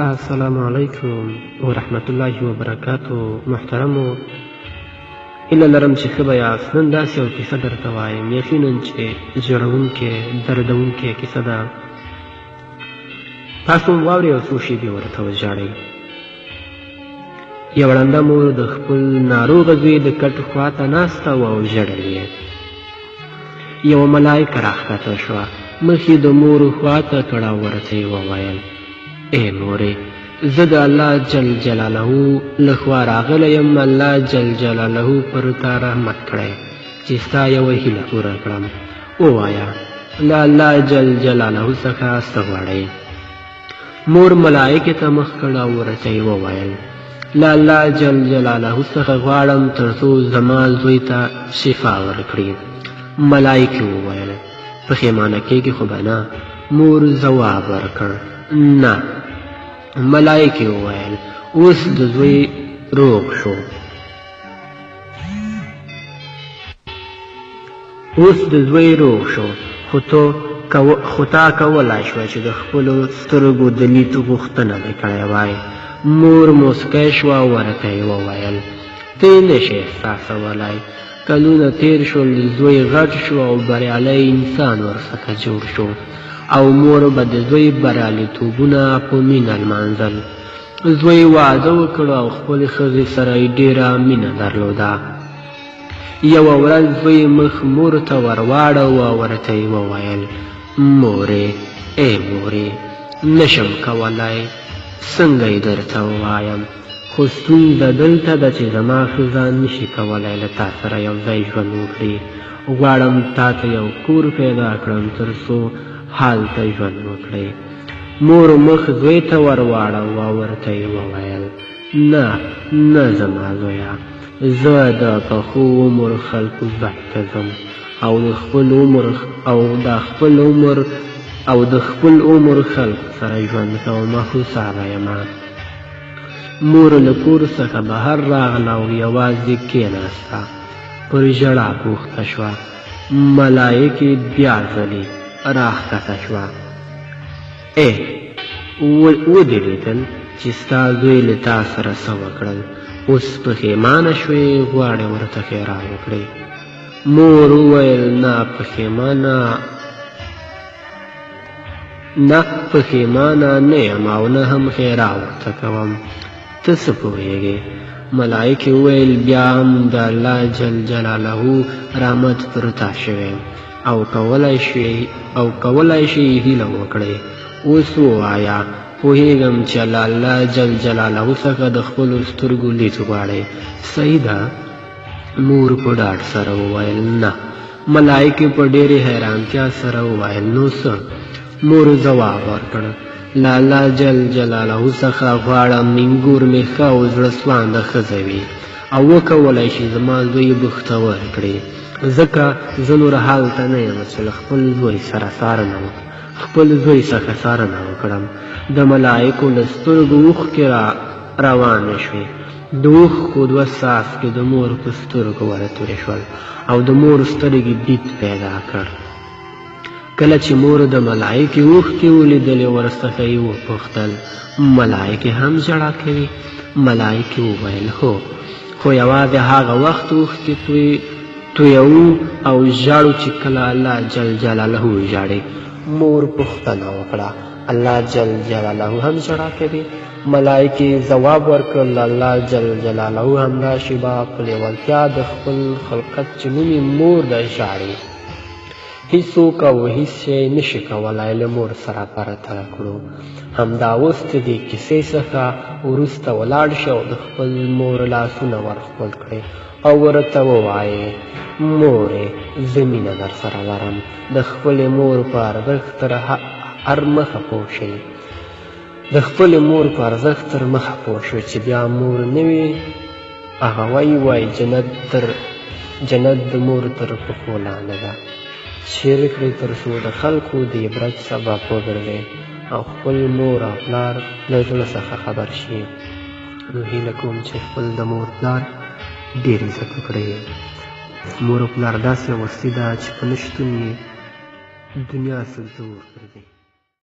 السلام علیکم ورحمت الله وبرکاتو. محترمو، هیله لرم چې ښه به یاست. نن داسې یو کیسه درته وایم، یقینا چې ژړوونکې دردوونکې کیسه ده. تاسو هم واورئ او څو شېبې ورته وژاړئ. یوه ړنده مور د خپل ناروغه زوی د کټ خواته ناسته وه او ژړل یې. یوه ملایکه راښکته شوه، مخ یې د مور خواته کړه او ورته یې وویل: ای مورې، زه د الله جل جلاله له خوا راغلی یم. الله جل جلاله پر تا رحمت کړی چې ستا یوه هیله پوره کړم. ووایه له الله جل جلاله څخه څه غواړئ؟ مور ملایکې ته مخ کړ او ورته یې وویل: له الله جل جلاله څخه غواړم تر څو زما زوی ته شفا ورکړي. ملایکې وویل: پښیمانه کېږي خو به نه. مور ځواب ورکړ: نه. ملایکې وویل: اوس د زوی روغ شو. خو تا کولی شوه چې د خپلو سترګو د لید غوښتنه دې کړی وای. مور موسکی شوه او ورته یې وویل: ته یې نشې احساسولی. کلونه تېر شول، زوی غټ شو او بریالی انسان ورڅخه جوړ شو، او مور به د زوی بریالیتوبونه په مینه لمانځل. زوی واده وکړ او خپلې ښځې سره یې ډېره مینه درلوده. یوه ورځ زوی مخ مور ته ورواړو او ورته یې وویل: مورې، ای مورې، نشم کولی څنګه یې درته ووایم، خو ستونزه دلته ده چې زما ښځه نشي کولی له تا سره یو ځای ژوند وکړي. غواړم تا ته یو کور پیدا کړم تر څو هلته ژوند وکړئ. مور مخ زوی ته ورواړو او ورته یې وویل: نه زما زویه، زه د پخو عمر خلکو ځای ته ځم او د خپل عمر خلکو سره ژوند کوم. خوشحاله یم. مور له کور څخه بهر راغله او یوازې کېناسته. پر ژړا بوخته شوه. ملایکې بیا ځلې راښکته شوه. ودې لیدل چې ستا زوی له تا سره څه وکړل؟ اوس پښیمانه شوې، غواړې ورته ښېرا وکړې؟ مور وویل: نه پښیمانه نه یم او نه هم ښېرا ورته کوم. ته څه پوهېږې؟ ملایکې وویل: بیا هم د الله جل جلاله رحمت پر تا شوی او کولی شي هیله وکړئ. اوس ووایه: پوهېږم چې له الله جل جلاله څخه د خپلو سترګو لید غواړئ، صحیح ده؟ مور په ډاډ سره وویل: نه. ملایکې په ډېرې حیرانتیا سره وویل: نو څه؟ مور ځواب ورکړ: له الله جل جلاله څخه غواړم نینګور مې ښه او زړه سوانده ښځه وي او وکولی شي زما زوی بختور کړي، ځکه زه نور هلته نه یم چې له خپل زوی څخه څارنه وکړم. د ملایکو له سترګو اوښکې روانې شوې. د اوښکو 2 څاڅکي د مور په سترګو ورتورې شول او د مور سترګې دید پیدا کړ. کله چې مور د ملایکې اوښکې ولیدلې، ورڅخه یې وپوښتل: ملایکې هم ژړا کوي؟ ملایکې وویل: هو، خو یوازې هغه وخت اوښکې تویوو او ژاړو چې کله الله جل جلاله وژاړي. مور پوښتنه وکړه: الله جل جلاله هم ژړا کوي؟ ملایکې ځواب ورکړ: الله جل جلاله همدا شیبه په لیوالتیا د خپل خلقت چې نوم یې مور دی ژاړي. هیڅوک او هیڅ شی نشي کولی له مور سره پرتله کړو. همدا اوس د دې کیسې څخه وروسته ولاړ شه او د خپل مور لاسونه ورخپل کړئ او ورته ووایئ: مورې، زه مینه در سره لرم. د خپلې مور په ارزښت تر مخه پوه شوې چې بیا مور نه وي. هغه وایي جنت د مور تر پښو لاندې ده. شعر کړئ تر څو د خلکو د عبرت سبب وګرځئ او خپل مور او پلار له زړه څخه خبر شي. نو هیله کوم چې خپل د مور پلار ډېر عزت وکړئ. مور او پلار داسې وسیله ده چې په نشتون یې دنیا سلطه وګرځي.